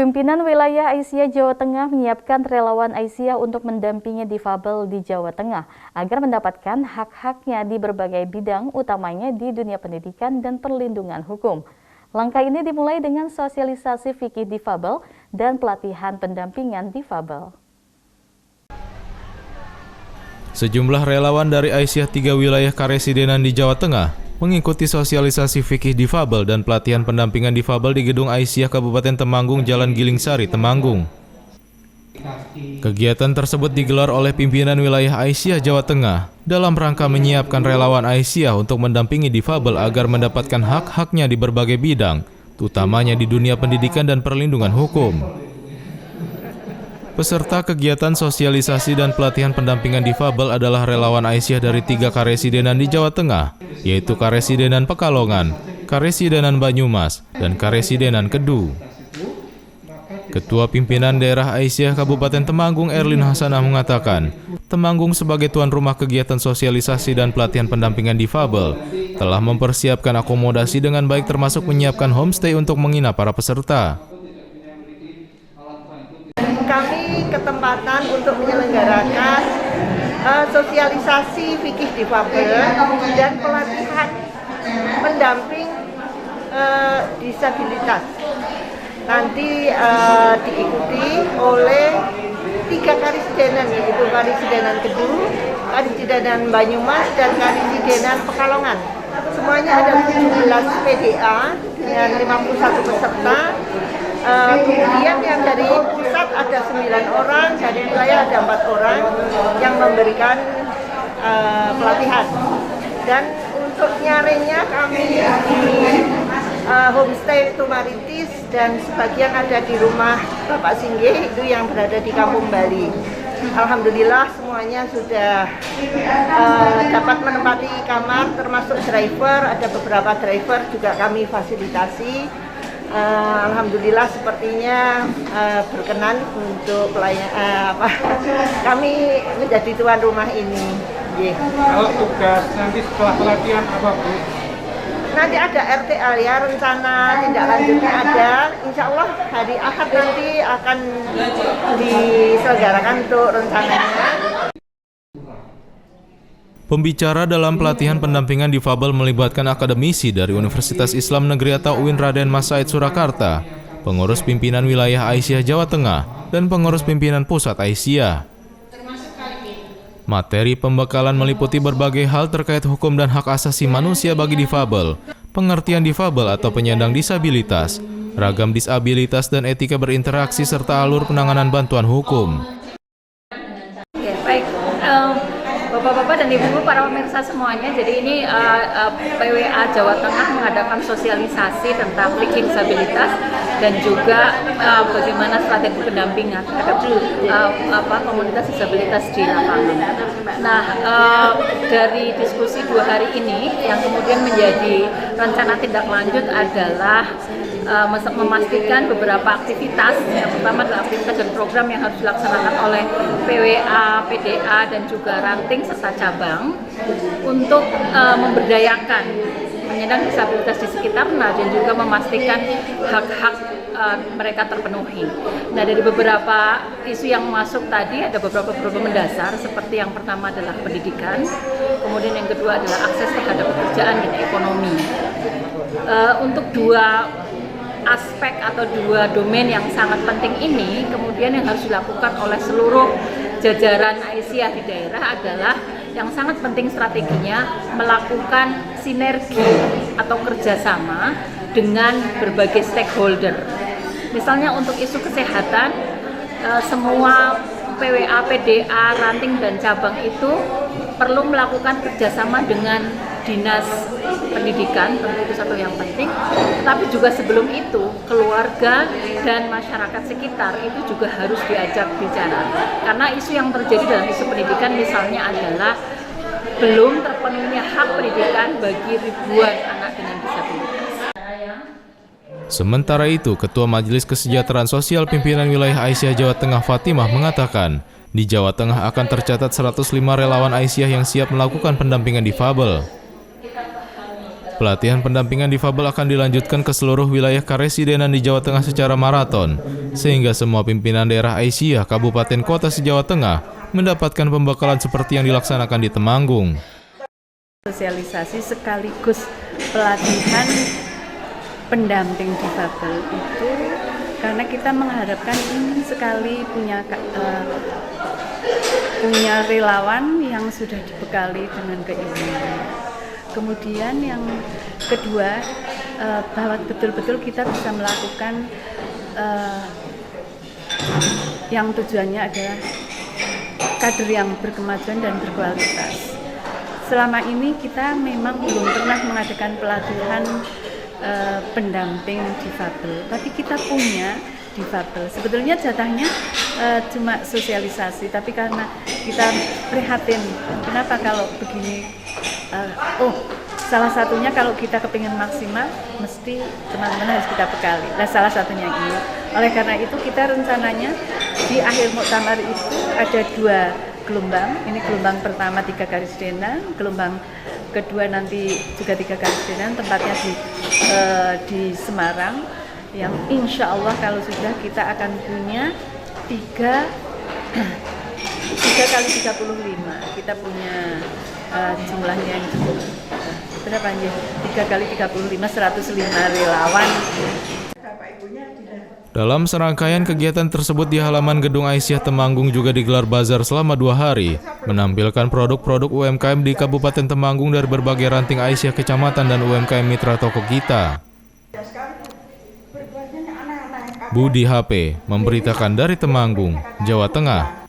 Pimpinan wilayah Aisyah Jawa Tengah menyiapkan relawan Aisyah untuk mendampingi difabel di Jawa Tengah agar mendapatkan hak-haknya di berbagai bidang, utamanya di dunia pendidikan dan perlindungan hukum. Langkah ini dimulai dengan sosialisasi fikih difabel dan pelatihan pendampingan difabel. Sejumlah relawan dari Aisyah 3 wilayah Karesidenan di Jawa Tengah mengikuti sosialisasi fikih difabel dan pelatihan pendampingan difabel di Gedung Aisyah Kabupaten Temanggung, Jalan Gilingsari, Temanggung. Kegiatan tersebut digelar oleh pimpinan wilayah Aisyah Jawa Tengah dalam rangka menyiapkan relawan Aisyah untuk mendampingi difabel agar mendapatkan hak-haknya di berbagai bidang, utamanya di dunia pendidikan dan perlindungan hukum. Peserta kegiatan sosialisasi dan pelatihan pendampingan difabel adalah relawan Aisyah dari 3 Karesidenan di Jawa Tengah, yaitu Karesidenan Pekalongan, Karesidenan Banyumas, dan Karesidenan Kedu. Ketua Pimpinan Daerah Aisyah Kabupaten Temanggung Erlin Hasanah mengatakan, Temanggung sebagai tuan rumah kegiatan sosialisasi dan pelatihan pendampingan difabel telah mempersiapkan akomodasi dengan baik termasuk menyiapkan homestay untuk menginap para peserta. Kami ketempatan untuk menyelenggarakan sosialisasi fikih difabel dan pelatihan pendamping disabilitas. Nanti diikuti oleh 3 Karesidenan, yaitu Karesidenan Kedu, Karesidenan Banyumas, dan Karesidenan Pekalongan. Semuanya ada 17 PDA dengan 51 peserta. Kemudian yang dari pusat ada 9 orang, dari wilayah ada 4 orang yang memberikan pelatihan. Dan untuk nyarinya kami di homestay Tumaritis dan sebagian ada di rumah Bapak Singgih itu yang berada di Kampung Bali. Alhamdulillah semuanya sudah dapat menempati kamar, termasuk driver, ada beberapa driver juga kami fasilitasi. Alhamdulillah sepertinya berkenan untuk kami menjadi tuan rumah ini. Kalau tugas nanti setelah pelatihan apa, Bu? Nanti ada RTA ya, rencana tindak lanjutnya ada. Insya Allah hari Ahad nanti akan diselenggarakan untuk rencananya. Pembicara dalam pelatihan pendampingan difabel melibatkan akademisi dari Universitas Islam Negeri atau UIN Raden Mas Said Surakarta, pengurus pimpinan wilayah Aisyah Jawa Tengah, dan pengurus pimpinan pusat Aisyah. Materi pembekalan meliputi berbagai hal terkait hukum dan hak asasi manusia bagi difabel, pengertian difabel atau penyandang disabilitas, ragam disabilitas dan etika berinteraksi serta alur penanganan bantuan hukum. Ya, baik. Bapak-bapak dan ibu-ibu para pemirsa semuanya, jadi ini PWA Jawa Tengah mengadakan sosialisasi tentang fikih disabilitas dan juga bagaimana strategi pendampingan terhadap komunitas disabilitas di lapangan. Nah, dari diskusi 2 hari ini yang kemudian menjadi rencana tindak lanjut adalah memastikan beberapa aktivitas, yang pertama adalah aktivitas dan program yang harus dilaksanakan oleh PWA, PDA, dan juga ranting serta cabang untuk memberdayakan penyandang disabilitas di sekitarnya dan juga memastikan hak-hak mereka terpenuhi. Nah, dari beberapa isu yang masuk tadi ada beberapa problem mendasar, seperti yang pertama adalah pendidikan, kemudian yang kedua adalah akses terhadap pekerjaan dan ekonomi. Untuk 2 aspek atau 2 domain yang sangat penting ini, kemudian yang harus dilakukan oleh seluruh jajaran Aisyah di daerah adalah yang sangat penting strateginya melakukan sinergi atau kerjasama dengan berbagai stakeholder. Misalnya untuk isu kesehatan, semua PWA, PDA, ranting dan cabang itu perlu melakukan kerjasama dengan dinas pendidikan, tentu itu satu yang penting. Tapi juga sebelum itu, keluarga dan masyarakat sekitar itu juga harus diajak bicara. Karena isu yang terjadi dalam isu pendidikan misalnya adalah belum terpenuhnya hak pendidikan bagi ribuan anak dengan disabilitas. Sementara itu, Ketua Majelis Kesejahteraan Sosial Pimpinan Wilayah Aisyah Jawa Tengah Fatimah mengatakan, di Jawa Tengah akan tercatat 105 relawan Aisyah yang siap melakukan pendampingan difabel. Pelatihan pendampingan difabel akan dilanjutkan ke seluruh wilayah Karesidenan di Jawa Tengah secara maraton sehingga semua pimpinan daerah Aisyah Kabupaten Kota se-Jawa Tengah mendapatkan pembekalan seperti yang dilaksanakan di Temanggung. Sosialisasi sekaligus pelatihan pendamping difabel itu karena kita mengharapkan ingin sekali punya relawan yang sudah dibekali dengan keilmuan. Kemudian yang kedua, bahwa betul-betul kita bisa melakukan yang tujuannya adalah kader yang berkemajuan dan berkualitas. Selama ini kita memang belum pernah mengadakan pelatihan pendamping difabel, tapi kita punya difabel. Sebetulnya jatahnya cuma sosialisasi, tapi karena kita prihatin, kenapa kalau begini? Salah satunya kalau kita kepingin maksimal, mesti teman-teman harus kita bekali. Nah, salah satunya ini. Oleh karena itu kita rencananya di akhir muktamar itu ada 2 gelombang. Ini gelombang pertama 3 karisidenan, gelombang kedua nanti juga 3 karisidenan, tempatnya di Semarang, yang insya Allah kalau sudah kita akan punya 3 kali 35. Kita punya jumlahnya yang cukup berapa ya? 3 kali 35, 105 relawan. Dalam serangkaian kegiatan tersebut di halaman Gedung Aisyah Temanggung juga digelar bazar selama 2 hari, menampilkan produk-produk UMKM di Kabupaten Temanggung dari berbagai ranting Aisyah Kecamatan dan UMKM mitra toko kita. Budi HP memberitakan dari Temanggung, Jawa Tengah.